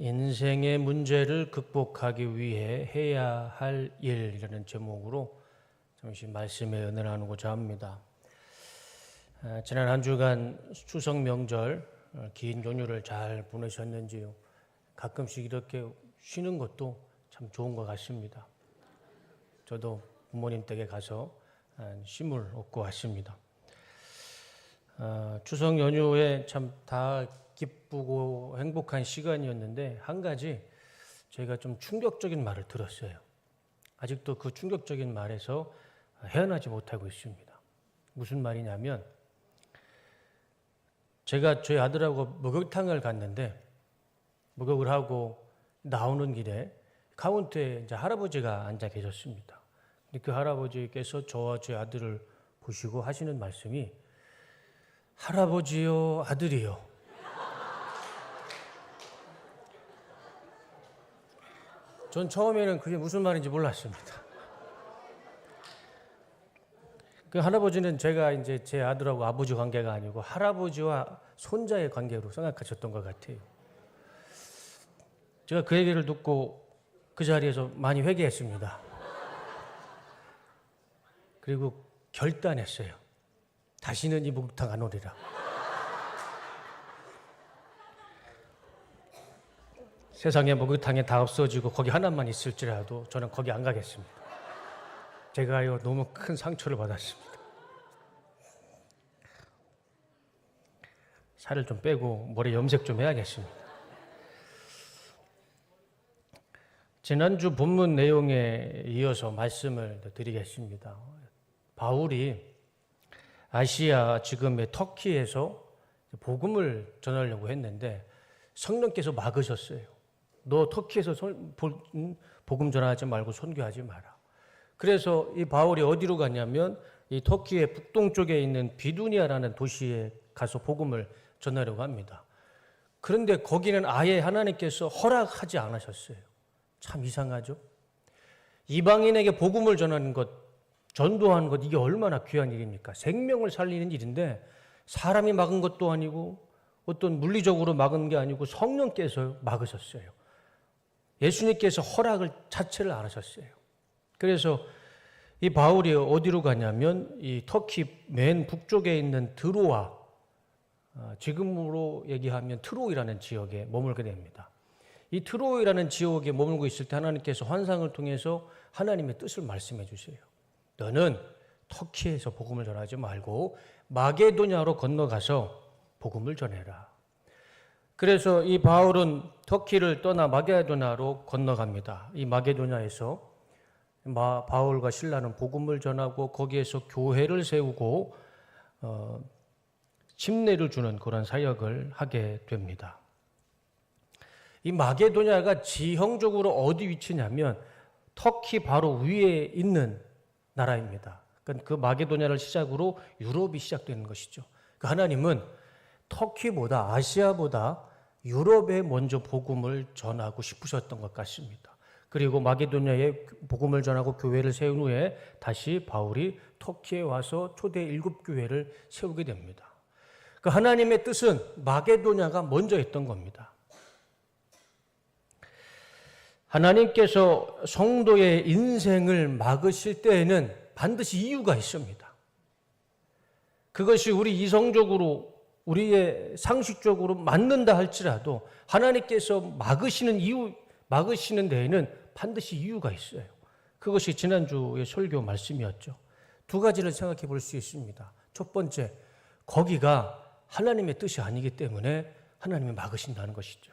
인생의 문제를 극복하기 위해 해야 할 일이라는 제목으로 잠시 말씀에 은혜 나누고자 합니다. 지난 한 주간 추석 명절 긴 연휴를 잘 보내셨는지요? 가끔씩 이렇게 쉬는 것도 참 좋은 것 같습니다. 저도 부모님 댁에 가서 쉼을 얻고 왔습니다. 추석 연휴에 참 다 기쁘고 행복한 시간이었는데 한 가지 제가 좀 충격적인 말을 들었어요. 아직도 그 충격적인 말에서 헤어나지 못하고 있습니다. 무슨 말이냐면 제가 저희 아들하고 목욕탕을 갔는데 목욕을 하고 나오는 길에 카운터에 이제 할아버지가 앉아 계셨습니다. 근데 그 할아버지께서 저와 저희 아들을 보시고 하시는 말씀이 할아버지요, 아들이요. 전 처음에는 그게 무슨 말인지 몰랐습니다. 그 할아버지는 제가 이제 제 아들하고 아버지 관계가 아니고 할아버지와 손자의 관계로 생각하셨던 것 같아요. 제가 그 얘기를 듣고 그 자리에서 많이 회개했습니다. 그리고 결단했어요. 다시는 이 목욕탕 안 오리라. 세상에 목욕탕에 다 없어지고 거기 하나만 있을지라도 저는 거기 안 가겠습니다. 제가요 너무 큰 상처를 받았습니다. 살을 좀 빼고 머리 염색 좀 해야겠습니다. 지난주 본문 내용에 이어서 말씀을 드리겠습니다. 바울이 아시아 지금의 터키에서 복음을 전하려고 했는데 성령께서 막으셨어요. 너 터키에서 복음 전하지 말고 선교하지 마라. 그래서 이 바울이 어디로 갔냐면 이 터키의 북동쪽에 있는 비두니아라는 도시에 가서 복음을 전하려고 합니다. 그런데 거기는 아예 하나님께서 허락하지 않으셨어요. 참 이상하죠? 이방인에게 복음을 전하는 것, 전도하는 것, 이게 얼마나 귀한 일입니까? 생명을 살리는 일인데 사람이 막은 것도 아니고 어떤 물리적으로 막은 게 아니고 성령께서 막으셨어요. 예수님께서 허락을 자체를 안 하셨어요. 그래서 이 바울이 어디로 가냐면 이 터키 맨 북쪽에 있는 드로아, 지금으로 얘기하면 트로이라는 지역에 머물게 됩니다. 이 트로이라는 지역에 머물고 있을 때 하나님께서 환상을 통해서 하나님의 뜻을 말씀해 주세요. 너는 터키에서 복음을 전하지 말고 마게도냐로 건너가서 복음을 전해라. 그래서 이 바울은 터키를 떠나 마게도냐로 건너갑니다. 이 마게도냐에서 바울과 실라는 복음을 전하고 거기에서 교회를 세우고 침례를 주는 그런 사역을 하게 됩니다. 이 마게도냐가 지형적으로 어디 위치냐면 터키 바로 위에 있는 나라입니다. 그러니까 그 마게도냐를 시작으로 유럽이 시작되는 것이죠. 하나님은 터키보다 아시아보다 유럽에 먼저 복음을 전하고 싶으셨던 것 같습니다. 그리고 마게도냐에 복음을 전하고 교회를 세운 후에 다시 바울이 터키에 와서 초대 7교회를 세우게 됩니다. 그 하나님의 뜻은 마게도냐가 먼저 했던 겁니다. 하나님께서 성도의 인생을 막으실 때에는 반드시 이유가 있습니다. 그것이 우리 이성적으로 우리의 상식적으로 맞는다 할지라도 하나님께서 막으시는 데에는 반드시 이유가 있어요. 그것이 지난주의 설교 말씀이었죠. 두 가지를 생각해 볼 수 있습니다. 첫 번째, 거기가 하나님의 뜻이 아니기 때문에 하나님이 막으신다는 것이죠.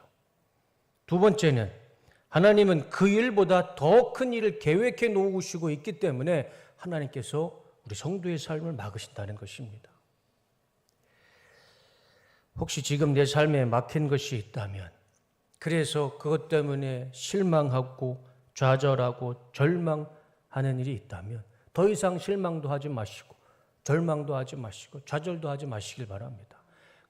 두 번째는 하나님은 그 일보다 더 큰 일을 계획해 놓으시고 있기 때문에 하나님께서 우리 성도의 삶을 막으신다는 것입니다. 혹시 지금 내 삶에 막힌 것이 있다면, 그래서 그것 때문에 실망하고 좌절하고 절망하는 일이 있다면 더 이상 실망도 하지 마시고 절망도 하지 마시고 좌절도 하지 마시길 바랍니다.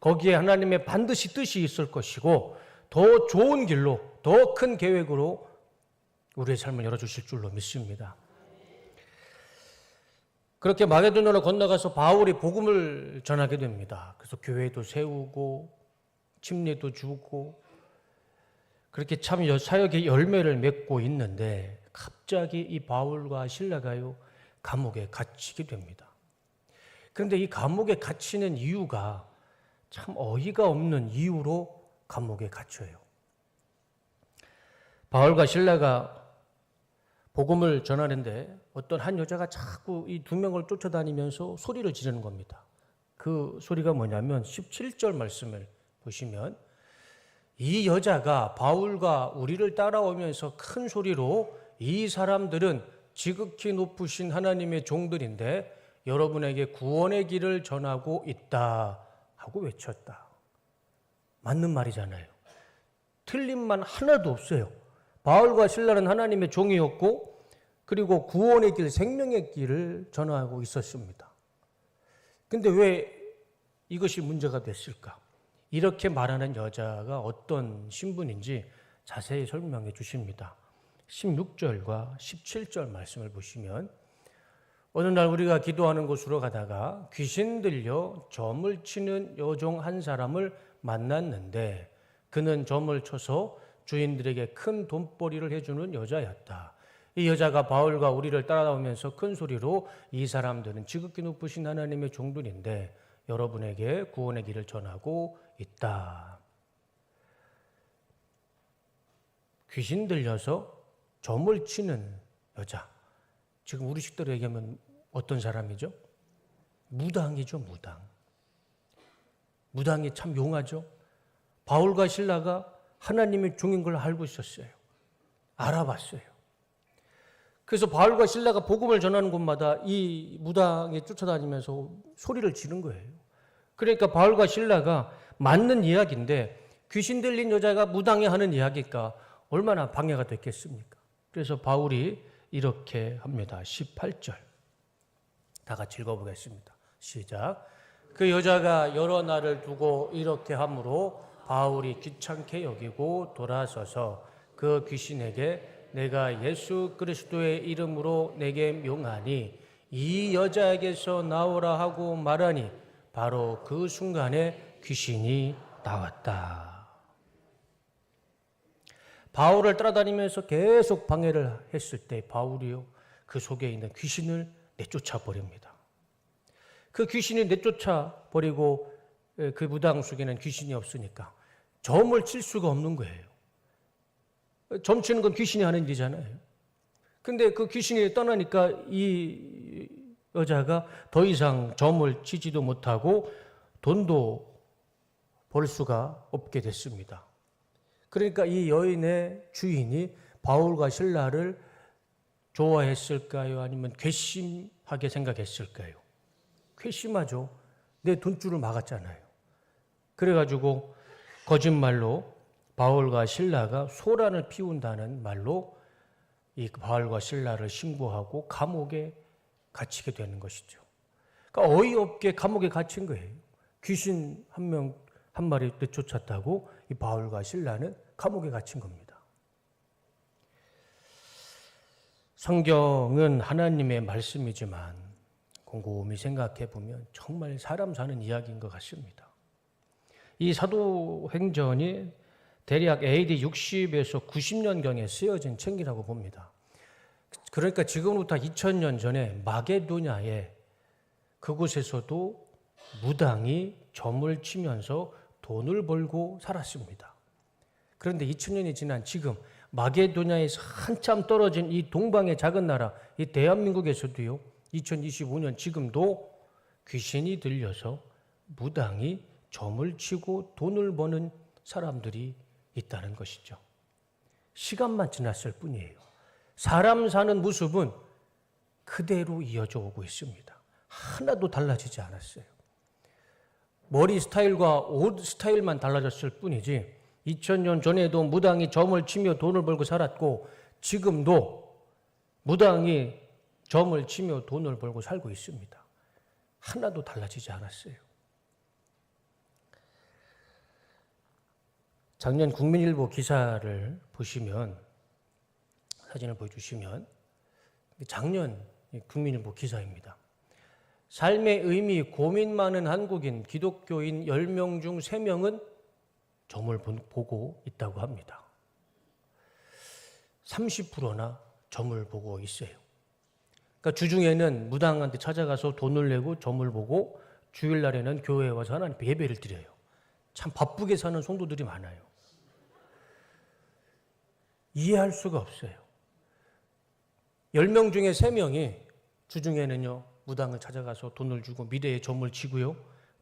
거기에 하나님의 반드시 뜻이 있을 것이고 더 좋은 길로 더 큰 계획으로 우리의 삶을 열어주실 줄로 믿습니다. 그렇게 마게도냐로 건너가서 바울이 복음을 전하게 됩니다. 그래서 교회도 세우고 침례도 주고 그렇게 참 사역의 열매를 맺고 있는데 갑자기 이 바울과 실라가요 감옥에 갇히게 됩니다. 그런데 이 감옥에 갇히는 이유가 참 어이가 없는 이유로 감옥에 갇혀요. 바울과 실라가 복음을 전하는데 어떤 한 여자가 자꾸 이 두 명을 쫓아다니면서 소리를 지르는 겁니다. 그 소리가 뭐냐면 17절 말씀을 보시면 이 여자가 바울과 우리를 따라오면서 큰 소리로 이 사람들은 지극히 높으신 하나님의 종들인데 여러분에게 구원의 길을 전하고 있다 하고 외쳤다. 맞는 말이잖아요. 틀린 말 하나도 없어요. 바울과 실라는 하나님의 종이었고 그리고 구원의 길, 생명의 길을 전하고 있었습니다. 근데 왜 이것이 문제가 됐을까? 이렇게 말하는 여자가 어떤 신분인지 자세히 설명해 주십니다. 16절과 17절 말씀을 보시면 어느 날 우리가 기도하는 곳으로 가다가 귀신 들려 점을 치는 여종 한 사람을 만났는데 그는 점을 쳐서 주인들에게 큰 돈벌이를 해주는 여자였다. 이 여자가 바울과 우리를 따라오면서 큰 소리로 이 사람들은 지극히 높으신 하나님의 종들인데 여러분에게 구원의 길을 전하고 있다. 귀신 들려서 점을 치는 여자. 지금 우리 식대로 얘기하면 어떤 사람이죠? 무당이죠, 무당. 무당이 참 용하죠. 바울과 실라가 하나님의 종인 걸 알고 있었어요. 알아봤어요. 그래서 바울과 실라가 복음을 전하는 곳마다 이 무당이 쫓아다니면서 소리를 지른 거예요. 그러니까 바울과 실라가 맞는 이야기인데 귀신 들린 여자가 무당이 하는 이야기가 얼마나 방해가 됐겠습니까? 그래서 바울이 이렇게 합니다. 18절. 다 같이 읽어보겠습니다. 시작. 그 여자가 여러 날을 두고 이렇게 하므로 바울이 귀찮게 여기고 돌아서서 그 귀신에게 내가 예수 그리스도의 이름으로 내게 명하니 이 여자에게서 나오라 하고 말하니 바로 그 순간에 귀신이 나왔다. 바울을 따라다니면서 계속 방해를 했을 때 바울이요 그 속에 있는 귀신을 내쫓아 버립니다. 그 귀신이 내쫓아 버리고 그 무당 속에는 귀신이 없으니까 점을 칠 수가 없는 거예요. 점 치는 건 귀신이 하는 일이잖아요. 근데 그 귀신이 떠나니까 이 여자가 더 이상 점을 치지도 못하고 돈도 벌 수가 없게 됐습니다. 그러니까 이 여인의 주인이 바울과 실라를 좋아했을까요? 아니면 괘씸하게 생각했을까요? 괘씸하죠. 내 돈줄을 막았잖아요. 그래가지고 거짓말로 바울과 실라가 소란을 피운다는 말로 이 바울과 실라를 신고하고 감옥에 갇히게 되는 것이죠. 그러니까 어이없게 감옥에 갇힌 거예요. 귀신 한 마리 내쫓았다고 이 바울과 실라는 감옥에 갇힌 겁니다. 성경은 하나님의 말씀이지만 곰곰이 생각해 보면 정말 사람 사는 이야기인 것 같습니다. 이 사도행전이 대략 AD 60에서 90년경에 쓰여진 책이라고 봅니다. 그러니까 지금부터 2000년 전에 마게도냐에 그곳에서도 무당이 점을 치면서 돈을 벌고 살았습니다. 그런데 2000년이 지난 지금 마게도냐에서 한참 떨어진 이 동방의 작은 나라, 이 대한민국에서도요, 2025년 지금도 귀신이 들려서 무당이 점을 치고 돈을 버는 사람들이 있다는 것이죠. 시간만 지났을 뿐이에요. 사람 사는 모습은 그대로 이어져 오고 있습니다. 하나도 달라지지 않았어요. 머리 스타일과 옷 스타일만 달라졌을 뿐이지 2000년 전에도 무당이 점을 치며 돈을 벌고 살았고 지금도 무당이 점을 치며 돈을 벌고 살고 있습니다. 하나도 달라지지 않았어요. 작년 국민일보 기사를 보시면 사진을 보여주시면 작년 국민일보 기사입니다. 삶의 의미 고민 많은 한국인 기독교인 10명 중 3명은 점을 보고 있다고 합니다. 30%나 점을 보고 있어요. 그러니까 주중에는 무당한테 찾아가서 돈을 내고 점을 보고 주일날에는 교회에 와서 하나님 예배를 드려요. 참 바쁘게 사는 성도들이 많아요. 이해할 수가 없어요. 10명 중에 3명이 주중에는요 무당을 찾아가서 돈을 주고 미래에 점을 치고요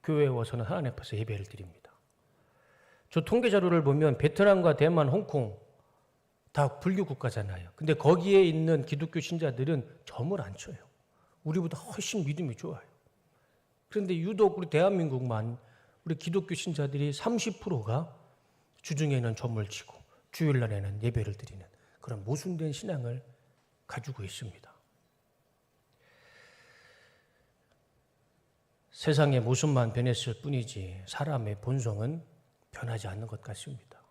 교회에 와서는 하나님 앞에서 예배를 드립니다. 저 통계 자료를 보면 베트남과 대만, 홍콩 다 불교 국가잖아요. 근데 거기에 있는 기독교 신자들은 점을 안 쳐요. 우리보다 훨씬 믿음이 좋아요. 그런데 유독 우리 대한민국만 우리 기독교 신자들이 30%가 주중에는 점을 치고 주일날에는 예배를 드리는 그런 모순된 신앙을 가지고 있습니다. 세상의 모습만 변했을 뿐이지 사람의 본성은 변하지 않는 것 같습니다.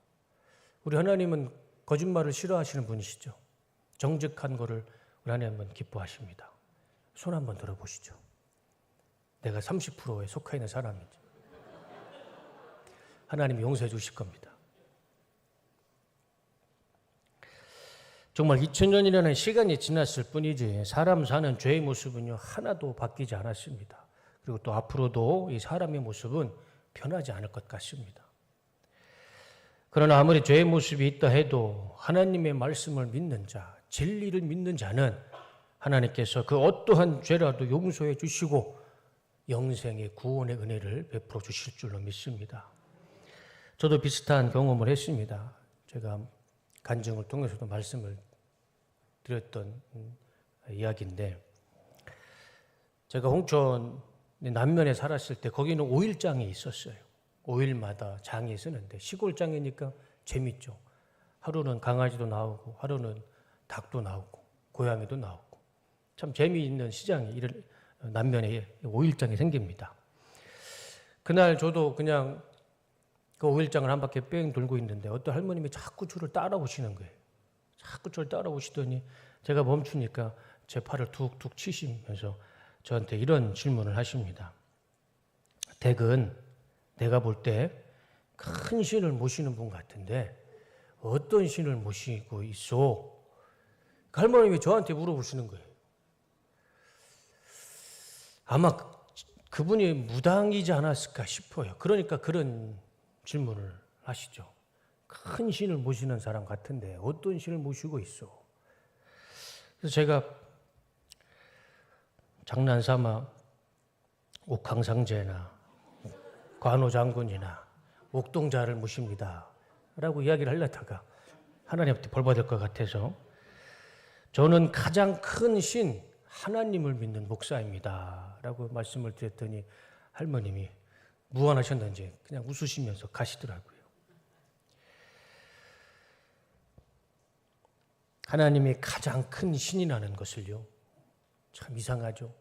우리 하나님은 거짓말을 싫어하시는 분이시죠. 정직한 거를 우리 하나님은 기뻐하십니다. 손 한번 들어보시죠. 내가 30%에 속해 있는 사람인지. 하나님이 용서해 주실 겁니다. 정말 2000년이라는 시간이 지났을 뿐이지 사람 사는 죄의 모습은요 하나도 바뀌지 않았습니다. 그리고 또 앞으로도 이 사람의 모습은 변하지 않을 것 같습니다. 그러나 아무리 죄의 모습이 있다 해도 하나님의 말씀을 믿는 자, 진리를 믿는 자는 하나님께서 그 어떠한 죄라도 용서해 주시고 영생의 구원의 은혜를 베풀어 주실 줄로 믿습니다. 저도 비슷한 경험을 했습니다. 제가 간증을 통해서도 말씀을 드렸던 이야기인데 제가 홍천 남면에 살았을 때 거기는 오일장이 있었어요. 5일마다 장이 서는데 시골장이니까 재밌죠. 하루는 강아지도 나오고 하루는 닭도 나오고 고양이도 나오고 참 재미있는 시장이 남면에 5일장이 생깁니다. 그날 저도 그냥 그 5일장을 한 바퀴 뺑 돌고 있는데 어떤 할머님이 자꾸 저를 따라오시는 거예요. 자꾸 저를 따라오시더니 제가 멈추니까 제 팔을 툭툭 치시면서 저한테 이런 질문을 하십니다. 댁은 내가 볼 때 큰 신을 모시는 분 같은데 어떤 신을 모시고 있어? 그 할머님이 저한테 물어보시는 거예요. 아마 그분이 무당이지 않았을까 싶어요. 그러니까 그런 질문을 하시죠. 큰 신을 모시는 사람 같은데 어떤 신을 모시고 있어? 그래서 제가 장난삼아 옥황상제나 관우장군이나 옥동자를 모십니다 라고 이야기를 하려다가 하나님한테 벌 받을 것 같아서 저는 가장 큰 신 하나님을 믿는 목사입니다 라고 말씀을 드렸더니 할머님이 무안하셨는지 그냥 웃으시면서 가시더라고요. 하나님이 가장 큰 신이라는 것을요 참 이상하죠.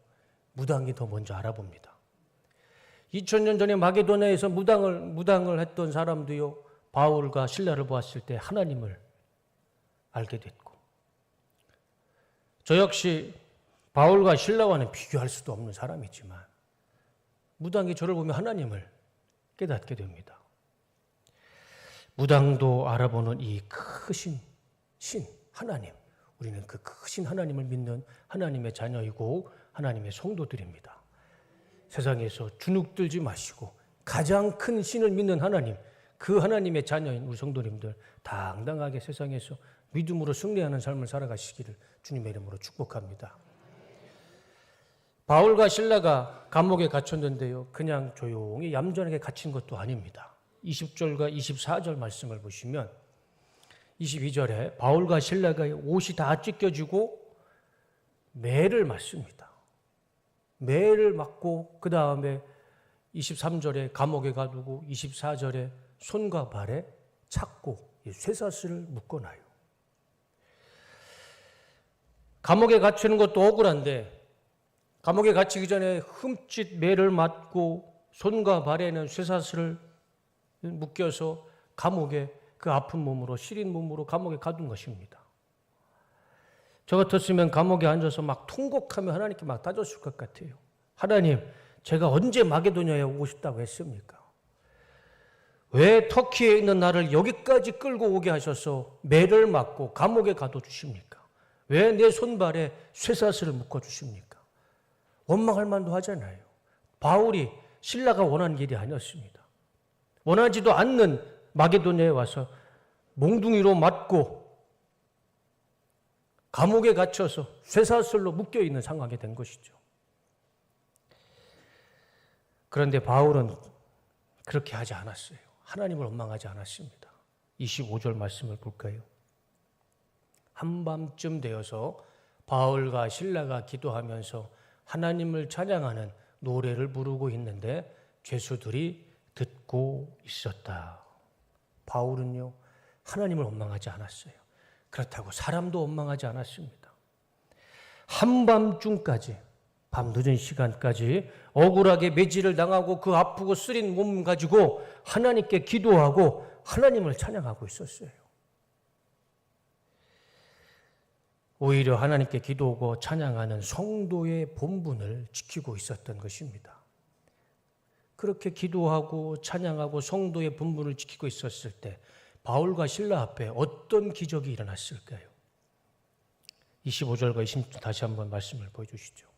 무당이 더 먼저 알아봅니다. 2000년 전에 마게도냐에서 무당을 했던 사람도요 바울과 실라를 보았을 때 하나님을 알게 됐고 저 역시 바울과 실라와는 비교할 수도 없는 사람이지만 무당이 저를 보면 하나님을 깨닫게 됩니다. 무당도 알아보는 이 크신 신 하나님, 우리는 그 크신 하나님을 믿는 하나님의 자녀이고 하나님의 성도들입니다. 세상에서 주눅들지 마시고 가장 큰 신을 믿는 하나님, 그 하나님의 자녀인 우리 성도님들 당당하게 세상에서 믿음으로 승리하는 삶을 살아가시기를 주님의 이름으로 축복합니다. 바울과 실라가 감옥에 갇혔는데요. 그냥 조용히 얌전하게 갇힌 것도 아닙니다. 20절과 24절 말씀을 보시면 22절에 바울과 실라가 옷이 다 찢겨지고 매를 맞습니다. 매를 맞고 그 다음에 23절에 감옥에 가두고 24절에 손과 발에 찾고 쇠사슬을 묶어놔요. 감옥에 갇히는 것도 억울한데 감옥에 갇히기 전에 흠칫 매를 맞고 손과 발에는 쇠사슬을 묶여서 감옥에 그 아픈 몸으로 시린 몸으로 감옥에 가둔 것입니다. 저 같았으면 감옥에 앉아서 막 통곡하며 하나님께 막 따졌을 것 같아요. 하나님, 제가 언제 마게도냐에 오고 싶다고 했습니까? 왜 터키에 있는 나를 여기까지 끌고 오게 하셔서 매를 맞고 감옥에 가둬주십니까? 왜 내 손발에 쇠사슬을 묶어주십니까? 원망할 만도 하잖아요. 바울이 신라가 원하는 일이 아니었습니다. 원하지도 않는 마게도냐에 와서 몽둥이로 맞고 감옥에 갇혀서 쇠사슬로 묶여있는 상황이 된 것이죠. 그런데 바울은 그렇게 하지 않았어요. 하나님을 원망하지 않았습니다. 25절 말씀을 볼까요? 한밤쯤 되어서 바울과 실라가 기도하면서 하나님을 찬양하는 노래를 부르고 있는데 죄수들이 듣고 있었다. 바울은요, 하나님을 원망하지 않았어요. 그렇다고 사람도 원망하지 않았습니다. 한밤중까지, 밤 늦은 시간까지 억울하게 매질을 당하고 그 아프고 쓰린 몸 가지고 하나님께 기도하고 하나님을 찬양하고 있었어요. 오히려 하나님께 기도하고 찬양하는 성도의 본분을 지키고 있었던 것입니다. 그렇게 기도하고 찬양하고 성도의 본분을 지키고 있었을 때 바울과 실라 앞에 어떤 기적이 일어났을까요? 25절과 26절 다시 한번 말씀을 보여주시죠.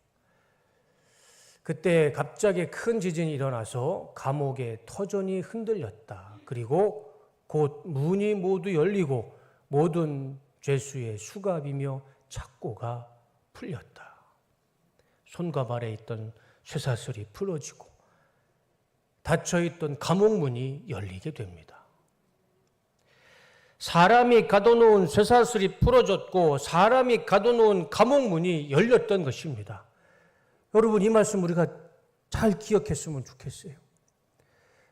그때 갑자기 큰 지진이 일어나서 감옥의 터전이 흔들렸다. 그리고 곧 문이 모두 열리고 모든 죄수의 수갑이며 착고가 풀렸다. 손과 발에 있던 쇠사슬이 풀어지고 닫혀있던 감옥문이 열리게 됩니다. 사람이 가둬놓은 쇠사슬이 풀어졌고 사람이 가둬놓은 감옥문이 열렸던 것입니다. 여러분, 이 말씀 우리가 잘 기억했으면 좋겠어요.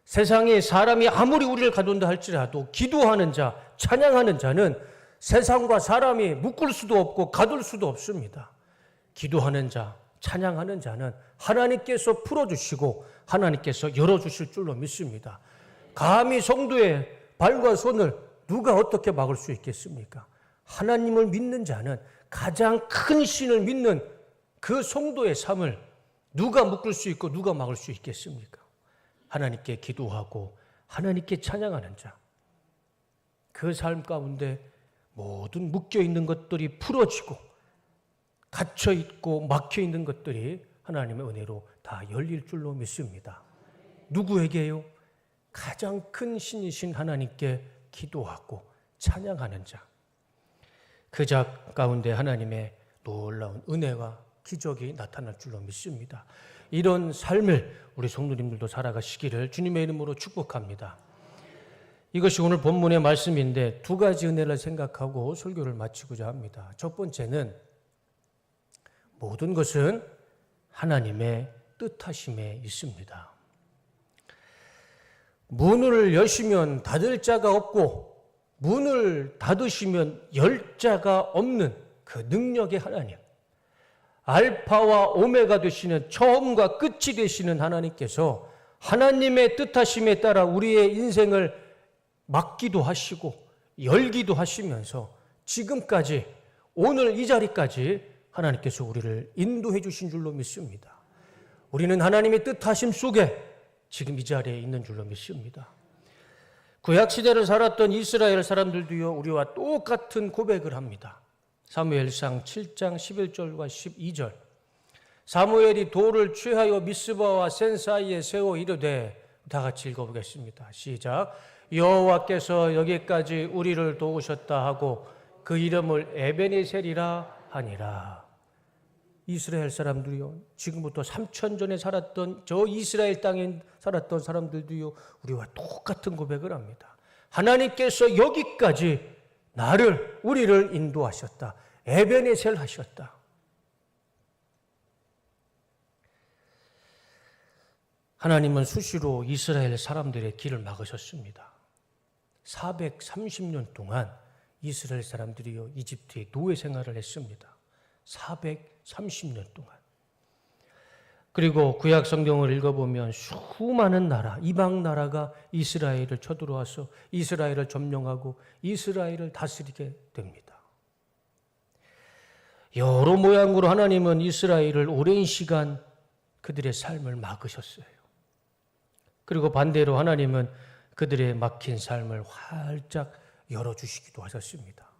세상에 사람이 아무리 우리를 가둔다 할지라도 기도하는 자, 찬양하는 자는 세상과 사람이 묶을 수도 없고 가둘 수도 없습니다. 기도하는 자, 찬양하는 자는 하나님께서 풀어주시고 하나님께서 열어주실 줄로 믿습니다. 감히 성도의 발과 손을 누가 어떻게 막을 수 있겠습니까? 하나님을 믿는 자는 가장 큰 신을 믿는 그 성도의 삶을 누가 묶을 수 있고 누가 막을 수 있겠습니까? 하나님께 기도하고 하나님께 찬양하는 자, 그 삶 가운데 모든 묶여있는 것들이 풀어지고 갇혀있고 막혀있는 것들이 하나님의 은혜로 다 열릴 줄로 믿습니다. 누구에게요? 가장 큰 신이신 하나님께 기도하고 찬양하는 자, 그 자 가운데 하나님의 놀라운 은혜와 기적이 나타날 줄로 믿습니다. 이런 삶을 우리 성도님들도 살아가시기를 주님의 이름으로 축복합니다. 이것이 오늘 본문의 말씀인데 두 가지 은혜를 생각하고 설교를 마치고자 합니다. 첫 번째는 모든 것은 하나님의 뜻하심에 있습니다. 문을 여시면 닫을 자가 없고 문을 닫으시면 열 자가 없는 그 능력의 하나님, 알파와 오메가 되시는 처음과 끝이 되시는 하나님께서 하나님의 뜻하심에 따라 우리의 인생을 막기도 하시고 열기도 하시면서 지금까지 오늘 이 자리까지 하나님께서 우리를 인도해 주신 줄로 믿습니다. 우리는 하나님의 뜻하심 속에 지금 이 자리에 있는 줄로 믿습니다. 구약시대를 살았던 이스라엘 사람들도요, 우리와 똑같은 고백을 합니다. 사무엘상 7장 11절과 12절. 사무엘이 돌을 취하여 미스바와 센 사이에 세워 이르되, 다 같이 읽어보겠습니다. 시작. 여호와께서 여기까지 우리를 도우셨다 하고 그 이름을 에베네셀이라 하니라. 이스라엘 사람들이요, 지금부터 3천 전에 살았던 저 이스라엘 땅에 살았던 사람들도요, 우리와 똑같은 고백을 합니다. 하나님께서 여기까지 우리를 인도하셨다. 에베네셀 하셨다. 하나님은 수시로 이스라엘 사람들의 길을 막으셨습니다. 430년 동안 이스라엘 사람들이요, 이집트의 노예 생활을 했습니다. 430년 동안. 그리고 구약 성경을 읽어보면 수많은 나라, 이방 나라가 이스라엘을 쳐들어와서 이스라엘을 점령하고 이스라엘을 다스리게 됩니다. 여러 모양으로 하나님은 이스라엘을 오랜 시간 그들의 삶을 막으셨어요. 그리고 반대로 하나님은 그들의 막힌 삶을 활짝 열어주시기도 하셨습니다.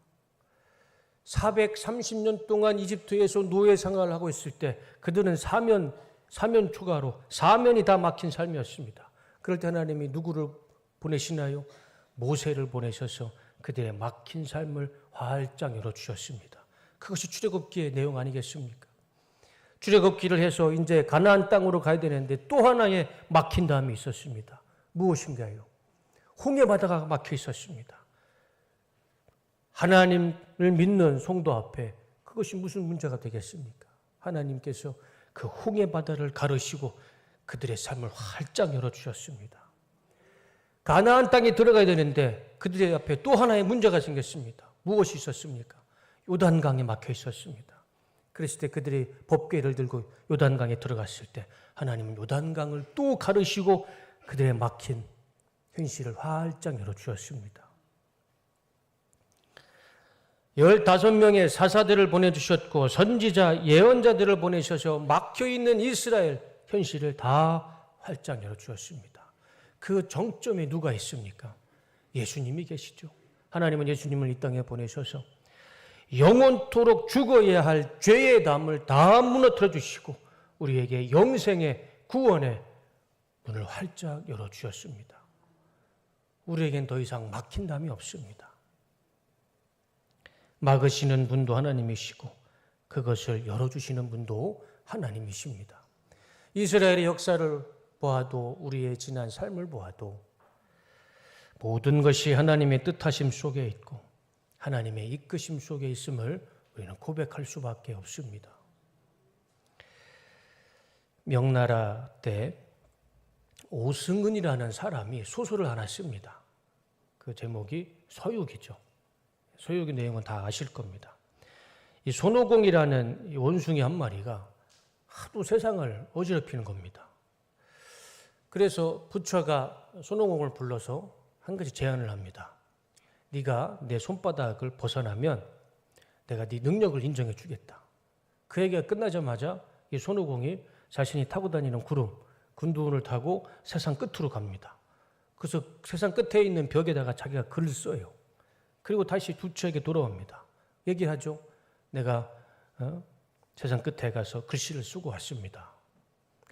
430년 동안 이집트에서 노예 생활을 하고 있을 때 그들은 사면 초가로 사면이 다 막힌 삶이었습니다. 그럴 때 하나님이 누구를 보내시나요? 모세를 보내셔서 그들의 막힌 삶을 활짝 열어주셨습니다. 그것이 출애굽기의 내용 아니겠습니까? 출애굽기를 해서 이제 가나안 땅으로 가야 되는데 또 하나의 막힌 담이 있었습니다. 무엇인가요? 홍해 바다가 막혀 있었습니다. 하나님을 믿는 성도 앞에 그것이 무슨 문제가 되겠습니까? 하나님께서 그 홍해 바다를 가르시고 그들의 삶을 활짝 열어주셨습니다. 가나안 땅에 들어가야 되는데 그들의 앞에 또 하나의 문제가 생겼습니다. 무엇이 있었습니까? 요단강에 막혀 있었습니다. 그랬을 때 그들이 법궤를 들고 요단강에 들어갔을 때 하나님은 요단강을 또 가르시고 그들의 막힌 현실을 활짝 열어주셨습니다. 15명의 사사들을 보내주셨고 선지자, 예언자들을 보내셔서 막혀있는 이스라엘 현실을 다 활짝 열어주셨습니다. 그 정점에 누가 있습니까? 예수님이 계시죠. 하나님은 예수님을 이 땅에 보내셔서 영원토록 죽어야 할 죄의 담을 다 무너뜨려 주시고 우리에게 영생의 구원의 문을 활짝 열어주셨습니다. 우리에겐 더 이상 막힌 담이 없습니다. 막으시는 분도 하나님이시고 그것을 열어주시는 분도 하나님이십니다. 이스라엘의 역사를 보아도 우리의 지난 삶을 보아도 모든 것이 하나님의 뜻하심 속에 있고 하나님의 이끄심 속에 있음을 우리는 고백할 수밖에 없습니다. 명나라 때 오승은이라는 사람이 소설을 하나 씁니다. 그 제목이 서육이죠. 서육의 내용은 다 아실 겁니다. 이 손오공이라는 이 원숭이 한 마리가 하도 세상을 어지럽히는 겁니다. 그래서 부처가 손오공을 불러서 한 가지 제안을 합니다. 네가 내 손바닥을 벗어나면 내가 네 능력을 인정해 주겠다. 그 얘기가 끝나자마자 이 손오공이 자신이 타고 다니는 구름, 군두운을 타고 세상 끝으로 갑니다. 그래서 세상 끝에 있는 벽에다가 자기가 글을 써요. 그리고 다시 부처에게 돌아옵니다. 얘기하죠. 내가 세상 끝에 가서 글씨를 쓰고 왔습니다.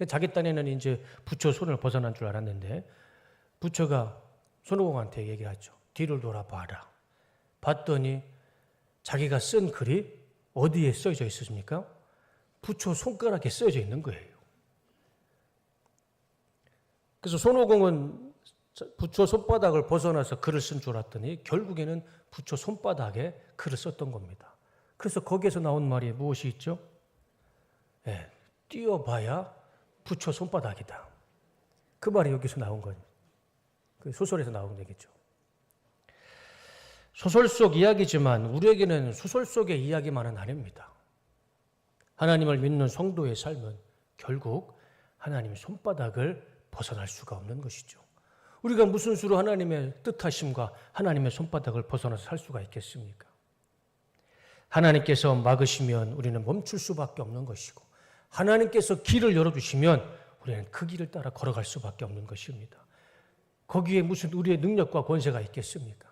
자기 딴에는 이제 부처 손을 벗어난 줄 알았는데 부처가 손오공한테 얘기하죠. 뒤를 돌아봐라. 봤더니 자기가 쓴 글이 어디에 써져 있습니까? 부처 손가락에 써져 있는 거예요. 그래서 손오공은 부처 손바닥을 벗어나서 글을 쓴 줄 알았더니 결국에는 부처 손바닥에 글을 썼던 겁니다. 그래서 거기에서 나온 말이 무엇이 있죠? 네, 띄어봐야 부처 손바닥이다. 그 말이 여기서 나온 거예요. 그 소설에서 나온 얘기죠. 소설 속 이야기지만 우리에게는 소설 속의 이야기만은 아닙니다. 하나님을 믿는 성도의 삶은 결국 하나님의 손바닥을 벗어날 수가 없는 것이죠. 우리가 무슨 수로 하나님의 뜻하심과 하나님의 손바닥을 벗어나서 살 수가 있겠습니까? 하나님께서 막으시면 우리는 멈출 수밖에 없는 것이고 하나님께서 길을 열어주시면 우리는 그 길을 따라 걸어갈 수밖에 없는 것입니다. 거기에 무슨 우리의 능력과 권세가 있겠습니까?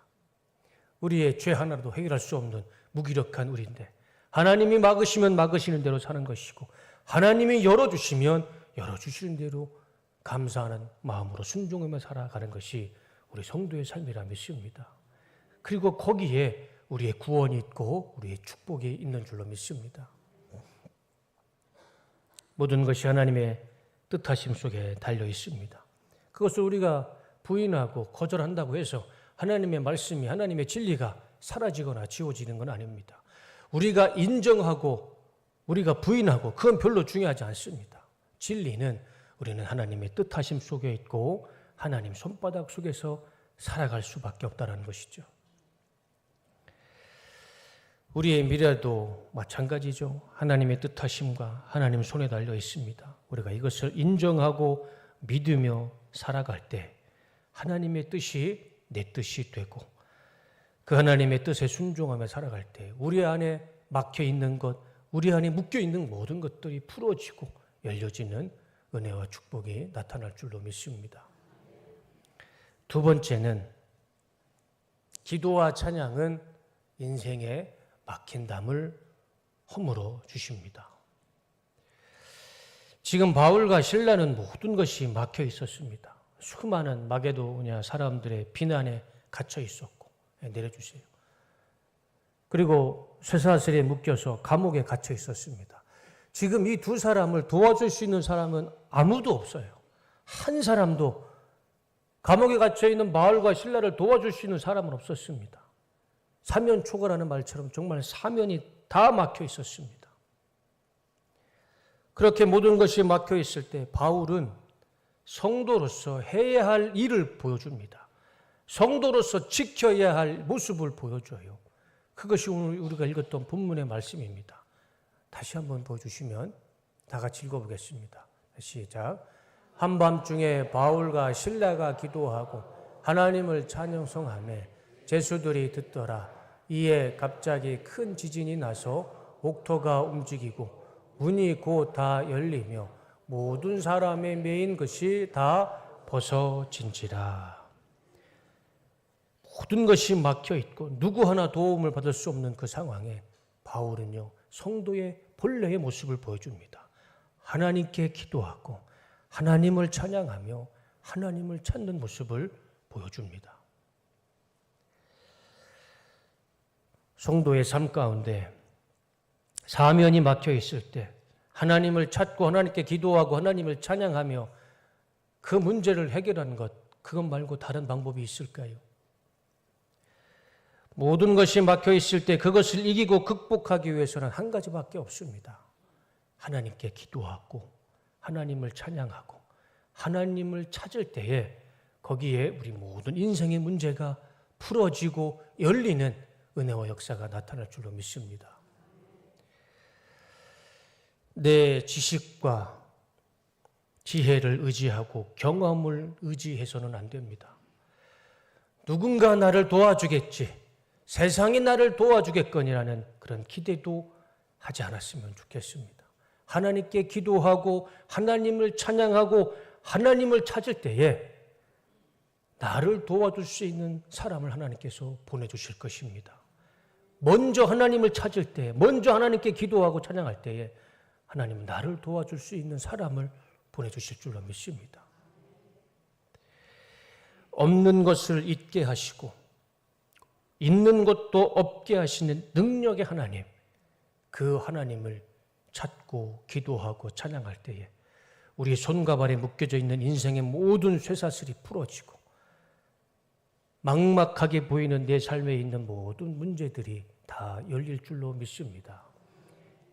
우리의 죄 하나라도 해결할 수 없는 무기력한 우리인데 하나님이 막으시면 막으시는 대로 사는 것이고 하나님이 열어주시면 열어주시는 대로 감사하는 마음으로 순종하며 살아가는 것이 우리 성도의 삶이라 믿습니다. 그리고 거기에 우리의 구원이 있고 우리의 축복이 있는 줄로 믿습니다. 모든 것이 하나님의 뜻하심 속에 달려 있습니다. 그것을 우리가 부인하고 거절한다고 해서 하나님의 말씀이 하나님의 진리가 사라지거나 지워지는 건 아닙니다. 우리가 인정하고 우리가 부인하고 그건 별로 중요하지 않습니다. 진리는 우리는 하나님의 뜻하심 속에 있고 하나님 손바닥 속에서 살아갈 수밖에 없다는 것이죠. 우리의 미래도 마찬가지죠. 하나님의 뜻하심과 하나님 손에 달려 있습니다. 우리가 이것을 인정하고 믿으며 살아갈 때 하나님의 뜻이 내 뜻이 되고 그 하나님의 뜻에 순종하며 살아갈 때 우리 안에 막혀 있는 것, 우리 안에 묶여 있는 모든 것들이 풀어지고 열려지는 은혜와 축복이 나타날 줄로 믿습니다. 두 번째는 기도와 찬양은 인생에 막힌 담을 허물어 주십니다. 지금 바울과 실라는 모든 것이 막혀 있었습니다. 수많은 마게도냐 사람들의 비난에 갇혀 있었고, 내려주세요. 그리고 쇠사슬에 묶여서 감옥에 갇혀 있었습니다. 지금 이 두 사람을 도와줄 수 있는 사람은 아무도 없어요. 한 사람도 감옥에 갇혀 있는 바울과 실라를 도와줄 수 있는 사람은 없었습니다. 사면초가라는 말처럼 정말 사면이 다 막혀 있었습니다. 그렇게 모든 것이 막혀 있을 때 바울은 성도로서 해야 할 일을 보여줍니다. 성도로서 지켜야 할 모습을 보여줘요. 그것이 오늘 우리가 읽었던 본문의 말씀입니다. 다시 한번 보여주시면 다 같이 읽어보겠습니다. 시작. 한밤중에 바울과 실라가 기도하고 하나님을 찬송하며 제수들이 듣더라. 이에 갑자기 큰 지진이 나서 옥토가 움직이고 문이 곧 다 열리며 모든 사람의 매인 것이 다 벗어진지라. 모든 것이 막혀 있고 누구 하나 도움을 받을 수 없는 그 상황에 바울은요, 성도의 본래의 모습을 보여줍니다. 하나님께 기도하고 하나님을 찬양하며 하나님을 찾는 모습을 보여줍니다. 성도의 삶 가운데 사면이 막혀 있을 때 하나님을 찾고 하나님께 기도하고 하나님을 찬양하며 그 문제를 해결하는 것, 그것 말고 다른 방법이 있을까요? 모든 것이 막혀 있을 때 그것을 이기고 극복하기 위해서는 한 가지밖에 없습니다. 하나님께 기도하고 하나님을 찬양하고 하나님을 찾을 때에 거기에 우리 모든 인생의 문제가 풀어지고 열리는 은혜와 역사가 나타날 줄로 믿습니다. 내 지식과 지혜를 의지하고 경험을 의지해서는 안 됩니다. 누군가 나를 도와주겠지, 세상이 나를 도와주겠거니라는 그런 기대도 하지 않았으면 좋겠습니다. 하나님께 기도하고 하나님을 찬양하고 하나님을 찾을 때에 나를 도와줄 수 있는 사람을 하나님께서 보내주실 것입니다. 먼저 하나님을 찾을 때, 먼저 하나님께 기도하고 찬양할 때에 하나님은 나를 도와줄 수 있는 사람을 보내주실 줄로 믿습니다. 없는 것을 있게 하시고 있는 것도 없게 하시는 능력의 하나님, 그 하나님을 찾고 기도하고 찬양할 때에 우리 손과 발에 묶여져 있는 인생의 모든 쇠사슬이 풀어지고 막막하게 보이는 내 삶에 있는 모든 문제들이 다 열릴 줄로 믿습니다.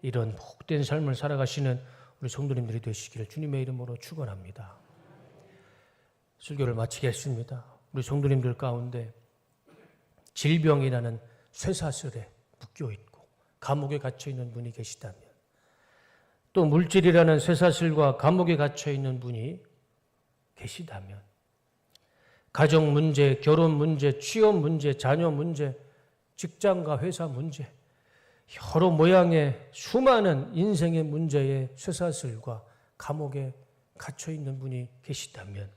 이런 복된 삶을 살아가시는 우리 성도님들이 되시기를 주님의 이름으로 축원합니다. 설교를 마치겠습니다. 우리 성도님들 가운데 질병이라는 쇠사슬에 묶여있고 감옥에 갇혀있는 분이 계시다면, 또 물질이라는 쇠사슬과 감옥에 갇혀있는 분이 계시다면, 가정 문제, 결혼 문제, 취업 문제, 자녀 문제, 직장과 회사 문제, 여러 모양의 수많은 인생의 문제의 쇠사슬과 감옥에 갇혀있는 분이 계시다면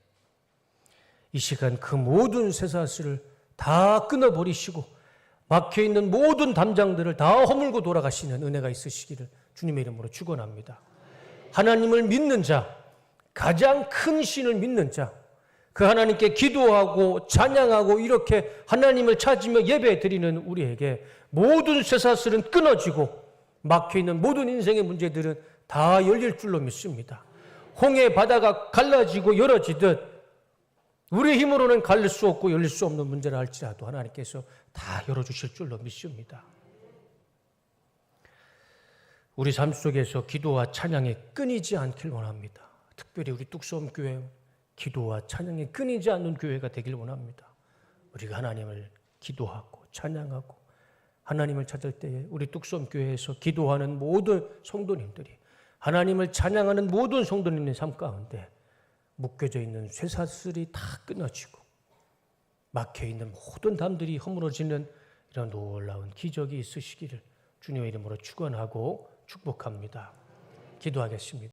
이 시간 그 모든 쇠사슬을 다 끊어버리시고 막혀있는 모든 담장들을 다 허물고 돌아가시는 은혜가 있으시기를 주님의 이름으로 축원합니다. 하나님을 믿는 자, 가장 큰 신을 믿는 자, 그 하나님께 기도하고 찬양하고 이렇게 하나님을 찾으며 예배 드리는 우리에게 모든 쇠사슬은 끊어지고 막혀있는 모든 인생의 문제들은 다 열릴 줄로 믿습니다. 홍해 바다가 갈라지고 열어지듯 우리의 힘으로는 갈릴 수 없고 열릴 수 없는 문제를 할지라도 하나님께서 다 열어주실 줄로 믿습니다. 우리 삶 속에서 기도와 찬양이 끊이지 않길 원합니다. 특별히 우리 뚝섬교회 기도와 찬양이 끊이지 않는 교회가 되길 원합니다. 우리가 하나님을 기도하고 찬양하고 하나님을 찾을 때에 우리 뚝섬교회에서 기도하는 모든 성도님들이, 하나님을 찬양하는 모든 성도님의 삶 가운데 묶여져 있는 쇠사슬이 다 끊어지고 막혀있는 모든 담들이 허물어지는 이런 놀라운 기적이 있으시기를 주님의 이름으로 축원하고 축복합니다. 기도하겠습니다.